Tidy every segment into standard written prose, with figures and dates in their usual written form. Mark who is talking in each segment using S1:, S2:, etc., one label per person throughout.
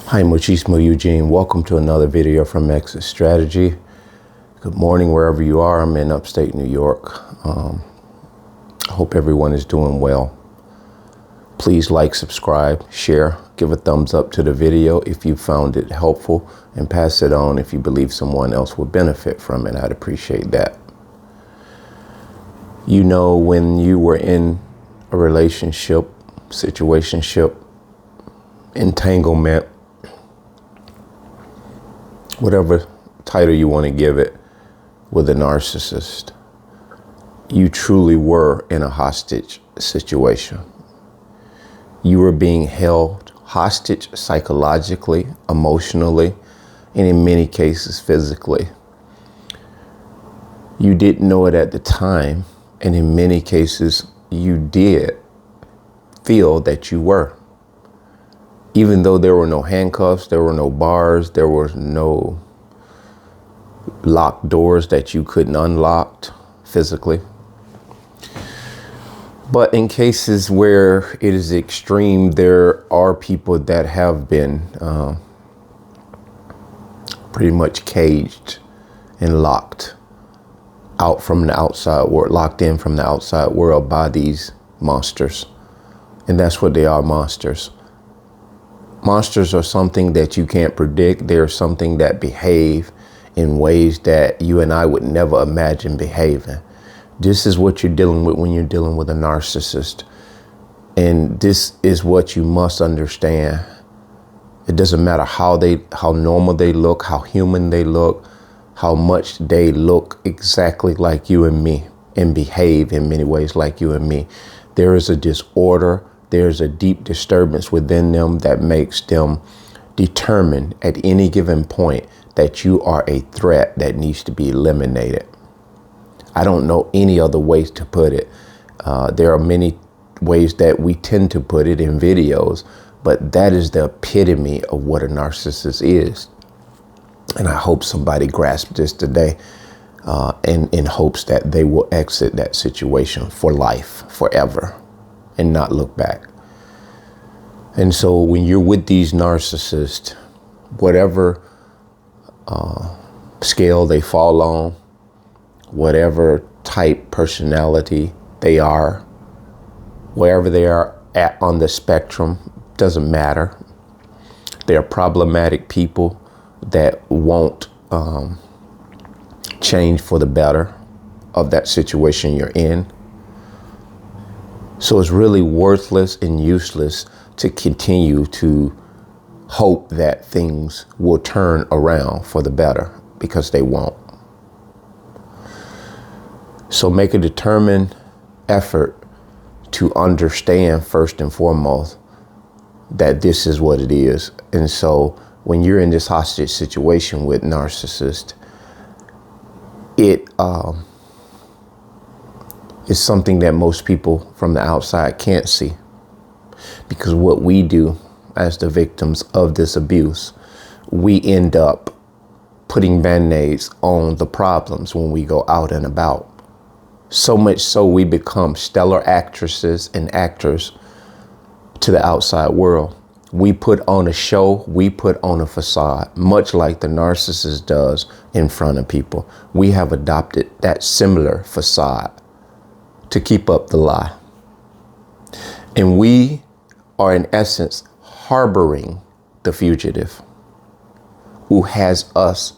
S1: Hi, Muchismo Eugene. Welcome to another video from Exit Strategy. Good morning, wherever you are. I'm in upstate New York. I hope everyone is doing well. Please like, subscribe, share, give a thumbs up to the video if you found it helpful, and pass it on if you believe someone else would benefit from it. I'd appreciate that. You know, when you were in a relationship, situationship, entanglement, whatever title you want to give it, with a narcissist, you truly were in a hostage situation. You were being held hostage psychologically, emotionally, and in many cases physically. You didn't know it at the time, and in many cases you did feel that you were. Even though there were no handcuffs, there were no bars, there were no locked doors that you couldn't unlock physically. But in cases where it is extreme, there are people that have been pretty much caged and locked out from the outside world, locked in from the outside world by these monsters. And that's what they are, monsters. Monsters are something that you can't predict. They're something that behave in ways that you and I would never imagine behaving. This is what you're dealing with when you're dealing with a narcissist. And this is what you must understand. It doesn't matter how normal they look, how human they look, how much they look exactly like you and me and behave in many ways like you and me. There is a disorder. There's a deep disturbance within them that makes them determined at any given point that you are a threat that needs to be eliminated. I don't know any other ways to put it. There are many ways that we tend to put it in videos, but that is the epitome of what a narcissist is. And I hope somebody grasps this today in hopes that they will exit that situation for life, forever, and not look back. And so when you're with these narcissists, whatever scale they fall on, whatever type personality they are, wherever they are at on the spectrum, doesn't matter. They're problematic people that won't change for the better of that situation you're in. So it's really worthless and useless to continue to hope that things will turn around for the better, because they won't. So make a determined effort to understand first and foremost that this is what it is. And so when you're in this hostage situation with narcissist, it is something that most people from the outside can't see, because what we do as the victims of this abuse, we end up putting band-aids on the problems when we go out and about. So much so we become stellar actresses and actors to the outside world. We put on a show, we put on a facade, much like the narcissist does in front of people. We have adopted that similar facade to keep up the lie. And we are in essence harboring the fugitive who has us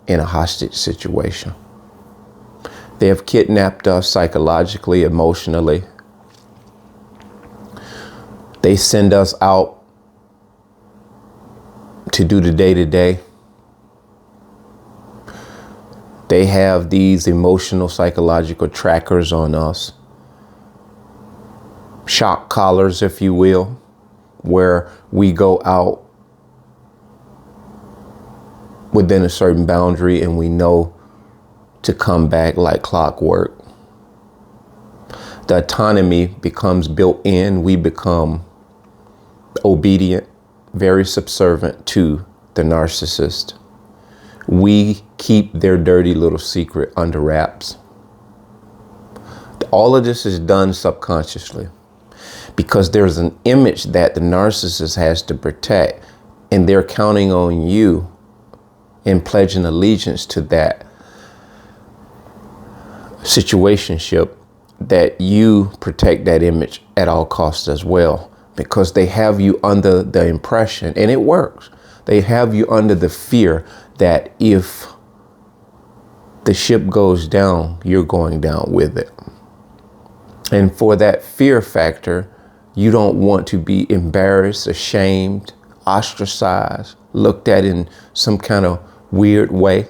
S1: in a hostage situation. They have kidnapped us psychologically, emotionally. They send us out to do the day-to-day. They have these emotional, psychological trackers on us. Shock collars, if you will, where we go out within a certain boundary and we know to come back like clockwork. The autonomy becomes built in. We become obedient, very subservient to the narcissist. We keep their dirty little secret under wraps. All of this is done subconsciously because there's an image that the narcissist has to protect. And they're counting on you and pledging allegiance to that situationship, that you protect that image at all costs as well, because they have you under the impression, and it works. They have you under the fear that if the ship goes down, you're going down with it. And for that fear factor, you don't want to be embarrassed, ashamed, ostracized, looked at in some kind of weird way,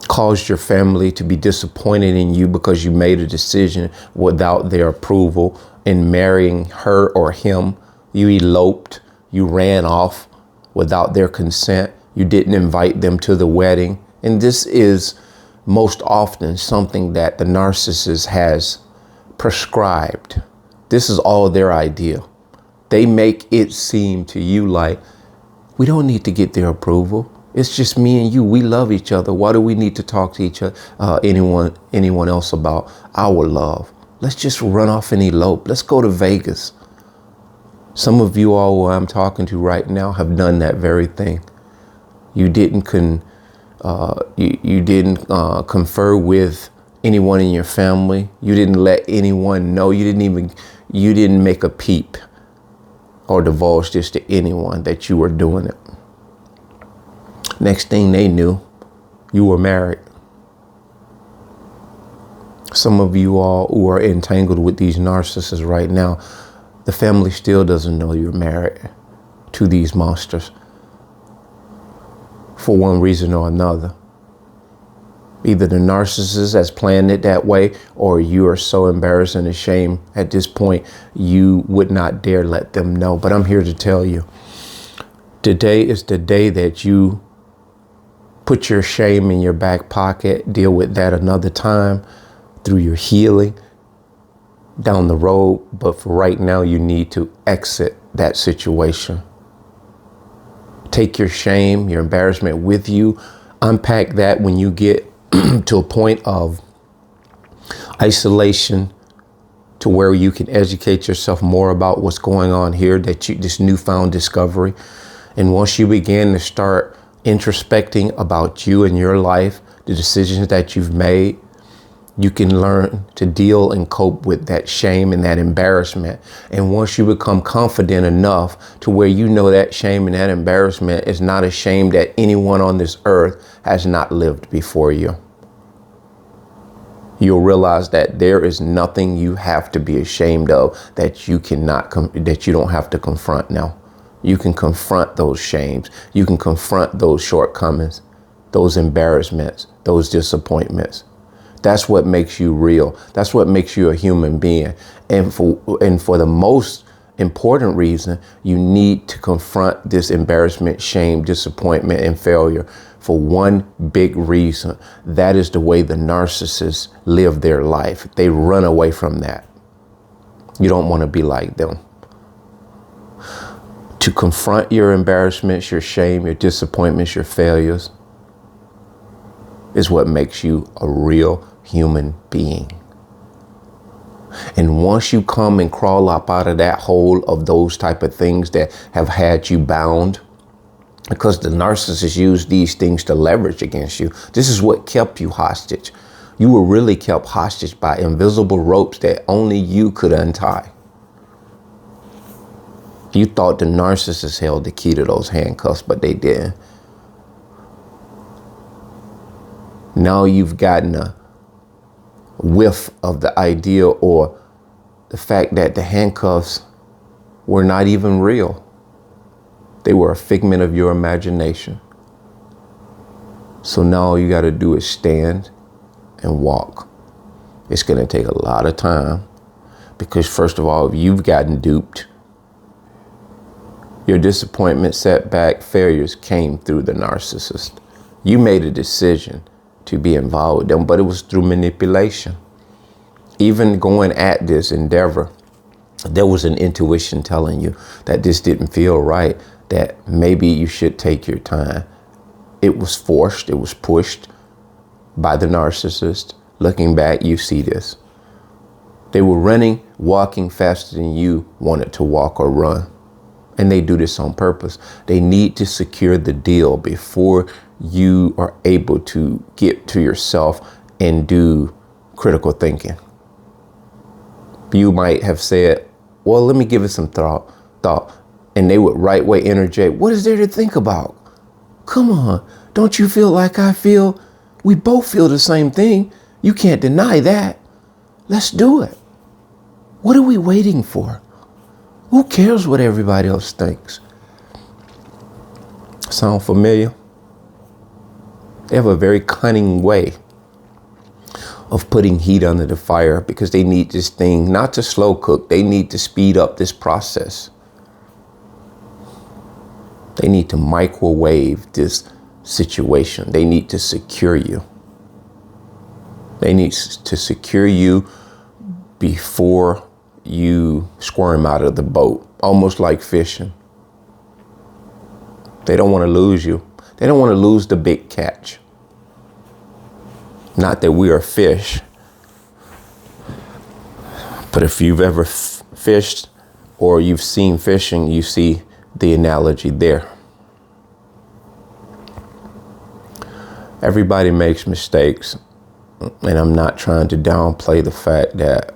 S1: caused your family to be disappointed in you because you made a decision without their approval in marrying her or him. You eloped, you ran off without their consent. You didn't invite them to the wedding. And this is most often something that the narcissist has prescribed. This is all their idea. They make it seem to you like, we don't need to get their approval. It's just me and you. We love each other. Why do we need to talk to each other, anyone else about our love? Let's just run off and elope. Let's go to Vegas. Some of you all who I'm talking to right now have done that very thing. You didn't confer with anyone in your family. You didn't let anyone know. You didn't make a peep or divulge this to anyone that you were doing it. Next thing they knew, you were married. Some of you all who are entangled with these narcissists right now, the family still doesn't know you're married to these monsters for one reason or another. Either the narcissist has planned it that way, or you are so embarrassed and ashamed at this point, you would not dare let them know. But I'm here to tell you, today is the day that you put your shame in your back pocket, deal with that another time through your healing down the road. But for right now, you need to exit that situation. Take your shame, your embarrassment with you. Unpack that when you get to a point of isolation, to where you can educate yourself more about what's going on here, this newfound discovery. And once you begin to start introspecting about you and your life, the decisions that you've made, you can learn to deal and cope with that shame and that embarrassment. And once you become confident enough to where you know that shame and that embarrassment is not a shame that anyone on this earth has not lived before you, you'll realize that there is nothing you have to be ashamed of that you don't have to confront now. You can confront those shames. You can confront those shortcomings, those embarrassments, those disappointments. That's what makes you real. That's what makes you a human being. And for the most important reason, you need to confront this embarrassment, shame, disappointment, and failure for one big reason. That is the way the narcissists live their life. They run away from that. You don't want to be like them. To confront your embarrassments, your shame, your disappointments, your failures is what makes you a real human being. And once you come and crawl up out of that hole of those type of things that have had you bound, because the narcissists use these things to leverage against you. This is what kept you hostage. You were really kept hostage by invisible ropes that only you could untie. You thought the narcissist held the key to those handcuffs, but they didn't. Now you've gotten a whiff of the idea or the fact that the handcuffs were not even real. They were a figment of your imagination. So now all you got to do is stand and walk. It's going to take a lot of time because, first of all, if you've gotten duped, your disappointment, setback, failures came through the narcissist. You made a decision to be involved with them, but it was through manipulation. Even going at this endeavor, there was an intuition telling you that this didn't feel right, that maybe you should take your time. It was forced, it was pushed by the narcissist. Looking back, you see this. They were walking faster than you wanted to walk or run. And they do this on purpose. They need to secure the deal before you are able to get to yourself and do critical thinking. You might have said, well, let me give it some thought. And they would right way interject, what is there to think about? Come on, don't you feel like I feel? We both feel the same thing. You can't deny that. Let's do it. What are we waiting for? Who cares what everybody else thinks? Sound familiar? They have a very cunning way of putting heat under the fire because they need this thing not to slow cook. They need to speed up this process. They need to microwave this situation. They need to secure you. They need to secure you before you squirm out of the boat, almost like fishing. They don't want to lose you. They don't want to lose the big catch. Not that we are fish, but if you've ever fished or you've seen fishing, you see the analogy there. Everybody makes mistakes, and I'm not trying to downplay the fact that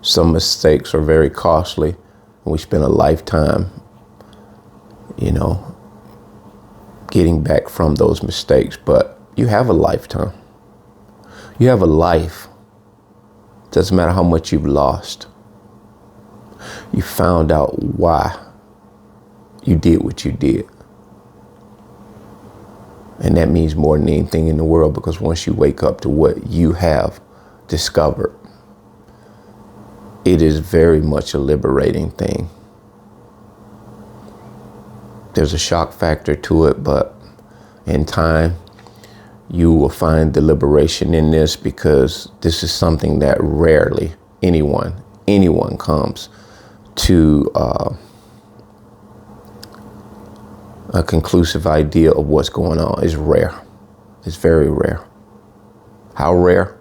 S1: some mistakes are very costly, and we spend a lifetime, getting back from those mistakes. But you have a lifetime. You have a life. Doesn't matter how much you've lost. You found out why you did what you did. And that means more than anything in the world, because once you wake up to what you have discovered, it is very much a liberating thing. There's a shock factor to it, but in time, you will find the liberation in this, because this is something that rarely anyone comes to a conclusive idea of what's going on. Is rare. It's very rare. How rare?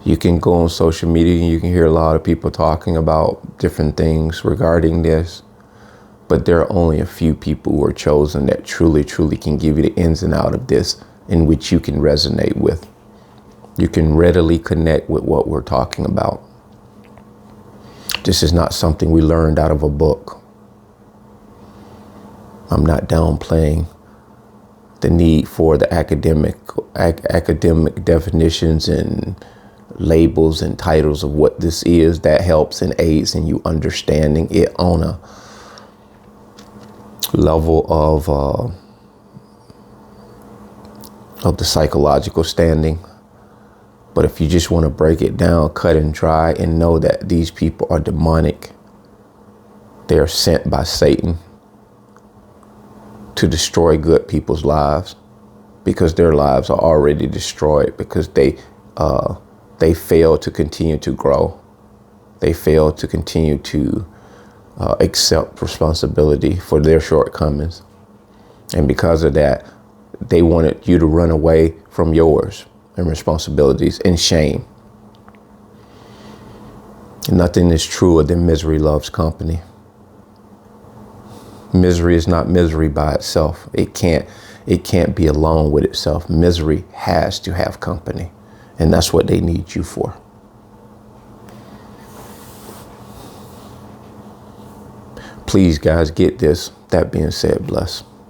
S1: You can go on social media and you can hear a lot of people talking about different things regarding this, but there are only a few people who are chosen that truly can give you the ins and outs of this, in which you can resonate with. You can readily connect with what we're talking about. This is not something we learned out of a book. I'm not downplaying the need for the academic definitions and labels and titles of what this is. That helps and aids in you understanding it on a level of the psychological standing. But if you just want to break it down, cut and dry, and know that these people are demonic, they are sent by Satan to destroy good people's lives, because their lives are already destroyed, because they fail to continue to grow. They fail to continue to accept responsibility for their shortcomings. And because of that, they wanted you to run away from yours and responsibilities and shame. Nothing is truer than misery loves company. Misery is not misery by itself. It can't be alone with itself. Misery has to have company, and that's what they need you for. Please, guys, get this. That being said, bless.